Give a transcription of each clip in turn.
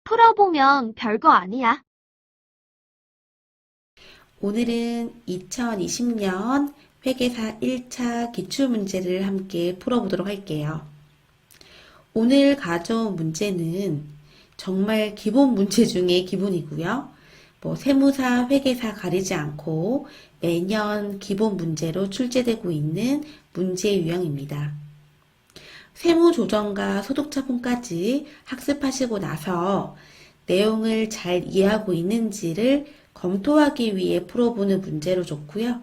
풀어보면 별거 아니야. 오늘은 2020년 회계사 1차 기출문제를 함께 풀어보도록 할게요. 오늘 가져온 문제는 정말 기본 문제 중에 기본이고요. 세무사, 회계사 가리지 않고 매년 기본 문제로 출제되고 있는 문제 유형입니다. 세무조정과 소득처분까지 학습하시고 나서 내용을 잘 이해하고 있는지를 검토하기 위해 풀어보는 문제로 좋고요.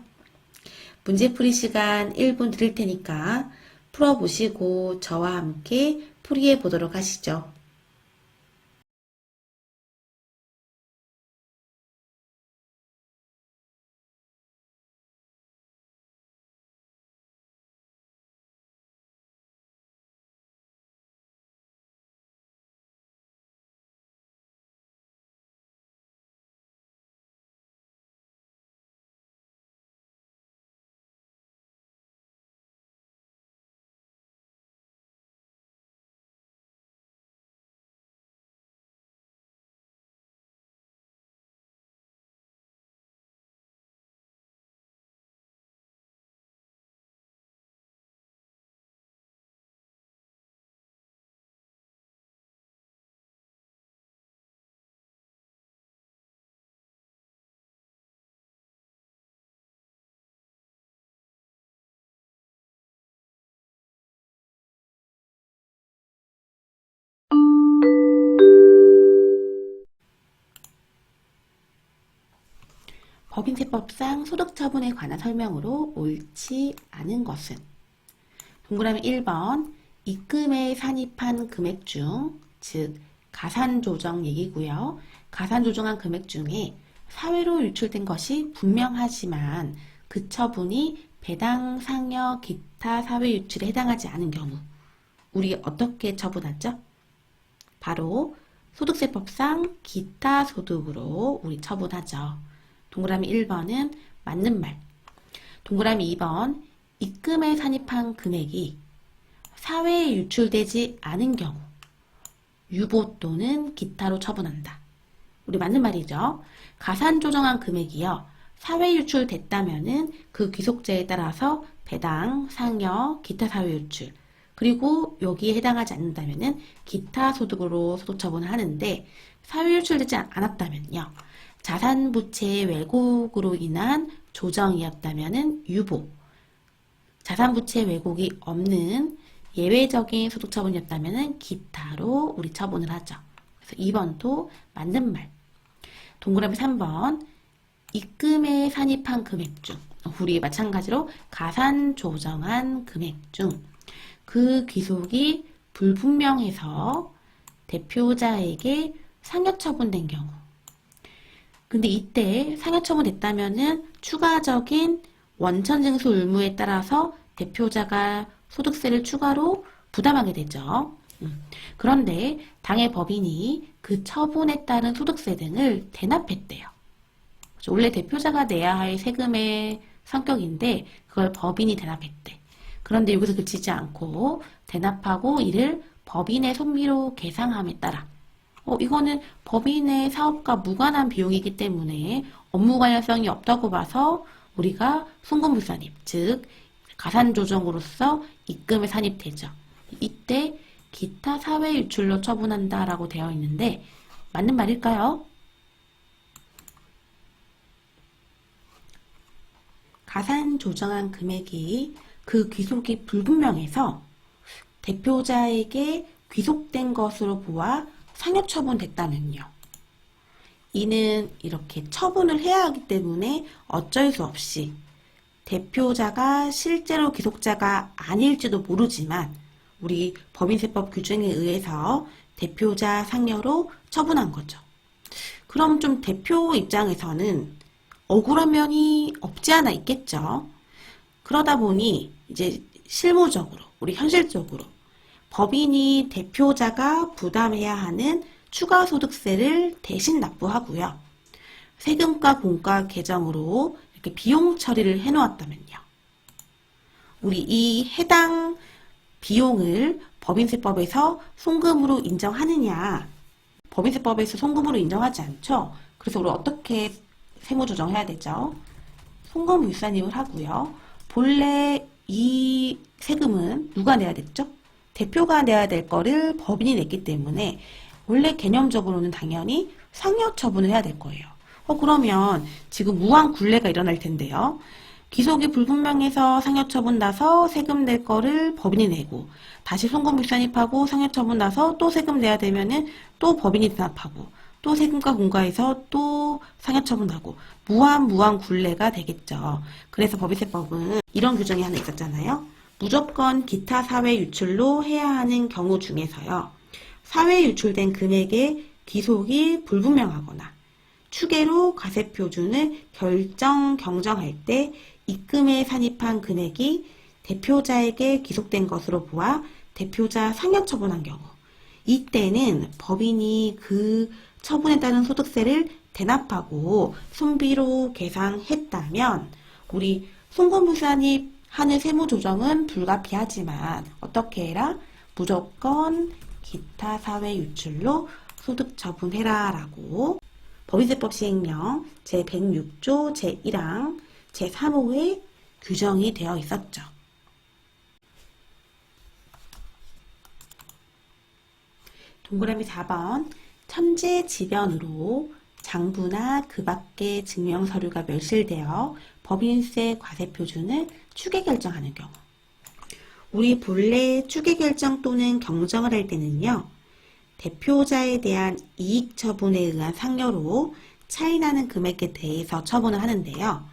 문제풀이 시간 1분 드릴 테니까 풀어보시고 저와 함께 풀이해 보도록 하시죠. 법인세법상 소득처분에 관한 설명으로 옳지 않은 것은 동그라미 1번 입금에 산입한 금액 중, 즉 가산조정 얘기고요. 가산조정한 금액 중에 사회로 유출된 것이 분명하지만 그 처분이 배당, 상여, 기타 사회 유출에 해당하지 않은 경우 우리 어떻게 처분하죠? 바로 소득세법상 기타 소득으로 우리 처분하죠. 동그라미 1번은 맞는 말. 동그라미 2번 입금에 산입한 금액이 사회에 유출되지 않은 경우 유보 또는 기타로 처분한다. 우리 맞는 말이죠. 가산 조정한 금액이요. 사회 유출됐다면은 그 귀속죄에 따라서 배당, 상여, 기타 사회 유출 그리고 여기에 해당하지 않는다면은 기타 소득으로 소득 처분을 하는데 사회 유출되지 않았다면요. 자산 부채 왜곡으로 인한 조정이었다면은 유보, 자산 부채 왜곡이 없는 예외적인 소득 처분이었다면은 기타로 우리 처분을 하죠. 그래서 2번도 맞는 말. 동그라미 3번 입금에 산입한 금액 중 우리 마찬가지로 가산 조정한 금액 중 그 귀속이 불분명해서 대표자에게 상여 처분된 경우 근데 이때 상여 처분됐다면은 추가적인 원천징수 의무에 따라서 대표자가 소득세를 추가로 부담하게 되죠. 그런데 당해 법인이 그 처분에 따른 소득세 등을 대납했대요. 원래 대표자가 내야 할 세금의 성격인데 그걸 법인이 대납했대. 그런데 여기서 그치지 않고 대납하고 이를 법인의 손미로 계상함에 따라 이거는 법인의 사업과 무관한 비용이기 때문에 업무 관련성이 없다고 봐서 우리가 송금부 산입, 즉 가산조정으로서 입금에 산입되죠. 이때 기타 사회 유출로 처분한다라고 되어 있는데 맞는 말일까요? 가산 조정한 금액이 그 귀속이 불분명해서 대표자에게 귀속된 것으로 보아 상여 처분됐다면요. 이는 이렇게 처분을 해야 하기 때문에 어쩔 수 없이 대표자가 실제로 귀속자가 아닐지도 모르지만 우리 법인세법 규정에 의해서 대표자 상여로 처분한 거죠. 그럼 좀 대표 입장에서는 억울한 면이 없지 않아 있겠죠. 그러다 보니 이제 실무적으로, 우리 현실적으로 법인이 대표자가 부담해야 하는 추가소득세를 대신 납부하고요. 세금과 공과 계정으로 이렇게 비용 처리를 해놓았다면요. 우리 이 해당 비용을 법인세법에서 송금으로 인정하느냐, 법인세법에서 송금으로 인정하지 않죠? 그래서 우리 어떻게 세무조정해야 되죠? 송금일산입을 하고요. 본래 이 세금은 누가 내야 됐죠? 대표가 내야 될 거를 법인이 냈기 때문에 원래 개념적으로는 당연히 상여처분을 해야 될 거예요. 그러면 지금 무한 굴레가 일어날 텐데요. 기속이 불분명해서 상여처분 나서 세금 낼 거를 법인이 내고 다시 송금일산입하고 상여처분 나서 또 세금 내야 되면은 또 법인이 대납하고 또 세금과 공과해서 또 상여처분 나고 무한 굴레가 되겠죠. 그래서 법인세법은 이런 규정이 하나 있었잖아요. 무조건 기타 사회 유출로 해야 하는 경우 중에서요. 사회 유출된 금액의 기속이 불분명하거나 추계로 과세표준을 경정할 때 입금에 산입한 금액이 대표자에게 기속된 것으로 보아 대표자 상여처분한 경우, 이때는 법인이 그 처분에 따른 소득세를 대납하고 순비로 계산했다면 우리 송금일산입 하는 세무조정은 불가피하지만 어떻게 해라? 무조건 기타 사회 유출로 소득 처분해라 라고 법인세법 시행령 제106조 제1항 제3호에 규정이 되어 있었죠. 동그라미 4번 천재지변으로 장부나 그 밖의 증명서류가 멸실되어 법인세 과세표준을 추계 결정하는 경우, 우리 본래 추계 결정 또는 경정을 할 때는요. 대표자에 대한 이익 처분에 의한 상여로 차이나는 금액에 대해서 처분을 하는데요.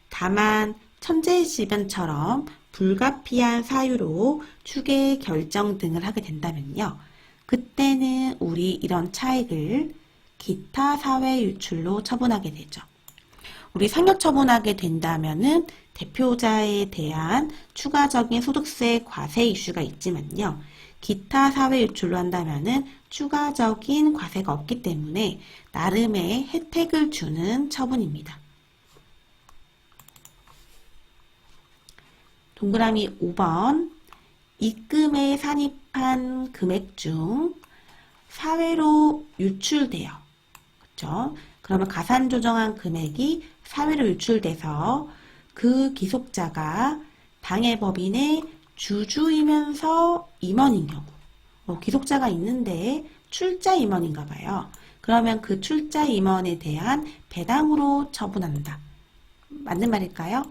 다만 천재지변처럼 불가피한 사유로 추계 결정 등을 하게 된다면요. 그때는 우리 이런 차익을 기타 사회 유출로 처분하게 되죠. 우리 상여 처분하게 된다면은 대표자에 대한 추가적인 소득세 과세 이슈가 있지만요. 기타 사회 유출로 한다면은 추가적인 과세가 없기 때문에 나름의 혜택을 주는 처분입니다. 동그라미 5번 입금에 산입한 금액 중 사회로 유출되어, 그렇죠? 그러면 가산 조정한 금액이 사회로 유출돼서 그 기속자가 당해법인의 주주이면서 임원인 경우, 기속자가 있는데 출자 임원인가 봐요. 그러면 그 출자 임원에 대한 배당으로 처분한다. 맞는 말일까요?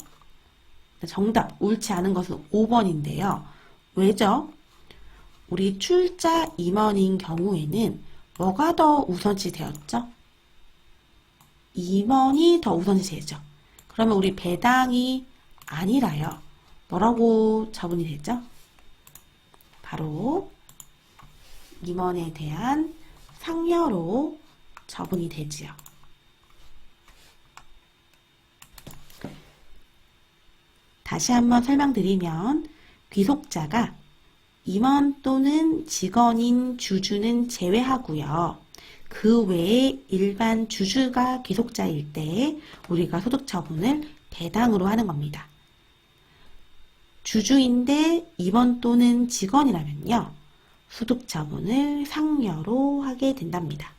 정답, 옳지 않은 것은 5번인데요. 왜죠? 우리 출자 임원인 경우에는 뭐가 더 우선시 되었죠? 임원이 더 우선시 되죠. 그러면 우리 배당이 아니라요. 뭐라고 처분이 되죠? 바로 임원에 대한 상여로 처분이 되지요. 다시 한번 설명드리면 귀속자가 임원 또는 직원인 주주는 제외하고요. 그 외에 일반 주주가 귀속자일 때 우리가 소득처분을 배당으로 하는 겁니다. 주주인데 임원 또는 직원이라면요. 소득처분을 상여로 하게 된답니다.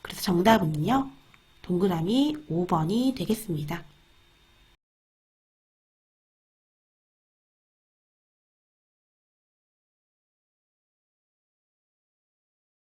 그래서 정답은요. 동그라미 5번이 되겠습니다.